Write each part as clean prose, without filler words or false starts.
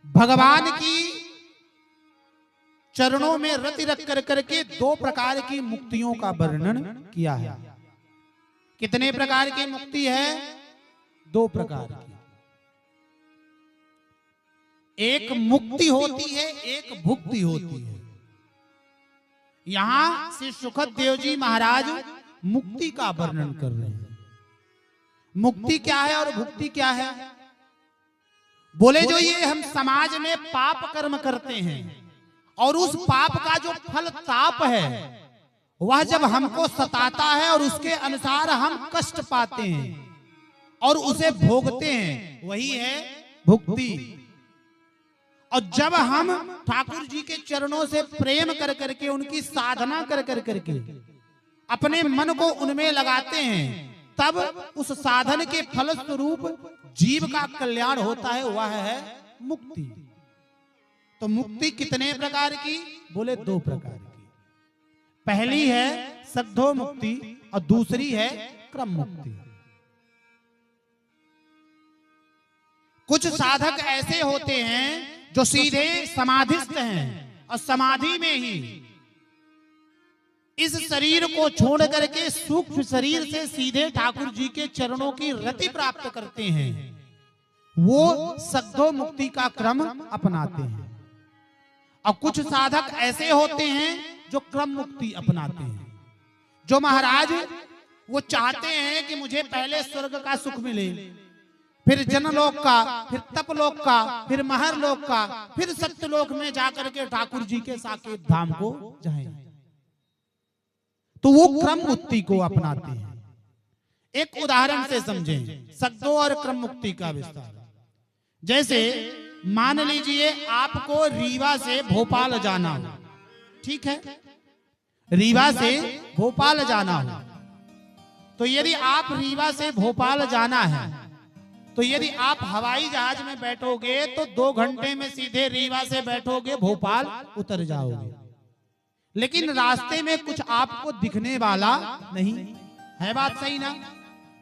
भगवान की चरणों में रति रख कर करके दो प्रकार की मुक्तियों का वर्णन किया है। कितने प्रकार की मुक्ति है? दो प्रकार की। एक मुक्ति होती है, एक भुक्ति होती है। यहां श्री सुखद देव जी महाराज मुक्ति का वर्णन कर रहे हैं। मुक्ति क्या है और भुक्ति क्या है? बोले जो ये हम समाज में पाप कर्म करते हैं और उस पाप का जो फल ताप है वह जब हमको सताता है और उसके अनुसार हम कष्ट पाते हैं और उसे भोगते हैं, वही है भुक्ति। और जब हम ठाकुर जी के चरणों से प्रेम कर करके उनकी साधना कर करके अपने मन को उनमें लगाते हैं, तब उस साधन के फल स्वरूप जीव का कल्याण होता है, वह है मुक्ति। तो मुक्ति कितने प्रकार की? बोले दो प्रकार की। पहली है सद्धो मुक्ति और दूसरी है क्रम मुक्ति। कुछ साधक ऐसे होते हैं जो सीधे समाधिस्थ हैं और समाधि में ही इस शरीर को छोड़ करके सूक्ष्म शरीर से सीधे ठाकुर जी के चरणों की रति प्राप्त करते हैं। वो सद्धो मुक्ति का क्रम अपनाते हैं। और कुछ साधक ऐसे होते हैं जो क्रम मुक्ति अपनाते हैं, जो महाराज वो चाहते हैं कि मुझे पहले स्वर्ग का सुख मिले, फिर जनलोक का, फिर तपलोक का, फिर महरलोक का, फिर सत्यलोक में जाकर के ठाकुर जी के साकेत धाम को जाएं। तो वो क्रम मुक्ति को अपनाते हैं। एक उदाहरण से समझें सद्धो और क्रम मुक्ति का विस्तार। जैसे मान लीजिए आपको रीवा से भोपाल जाना हो, ठीक है? रीवा से भोपाल जाना हो, तो यदि आप रीवा से भोपाल जाना है तो यदि आप हवाई जहाज में बैठोगे तो 2 घंटे में सीधे रीवा से बैठोगे भोपाल उतर जाओगे। लेकिन रास्ते में कुछ आपको दिखने वाला नहीं है, बात सही ना?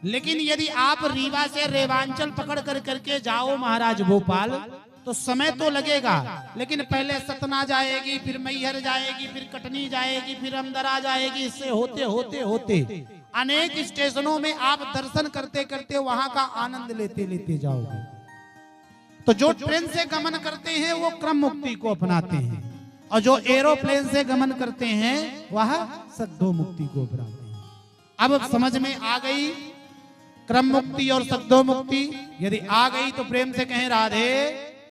लेकिन यदि आप रीवा से रेवांचल पकड़ कर करके जाओ महाराज भोपाल, तो समय तो लगेगा, लेकिन पहले सतना जाएगी, फिर मैहर जाएगी, फिर कटनी जाएगी, फिर अमदरा जाएगी। इससे होते होते होते अनेक स्टेशनों में आप दर्शन करते करते वहां का आनंद लेते लेते जाओगे। तो जो ट्रेन से गमन करते हैं वो क्रम मुक्ति को अपनाते हैं, और जो एरोप्लेन से गमन करते हैं वह सद्धो मुक्ति को अपनाते हैं। अब समझ में आ गई क्रम मुक्ति और सद्धो मुक्ति? यदि आ गई तो प्रेम से कहें राधे।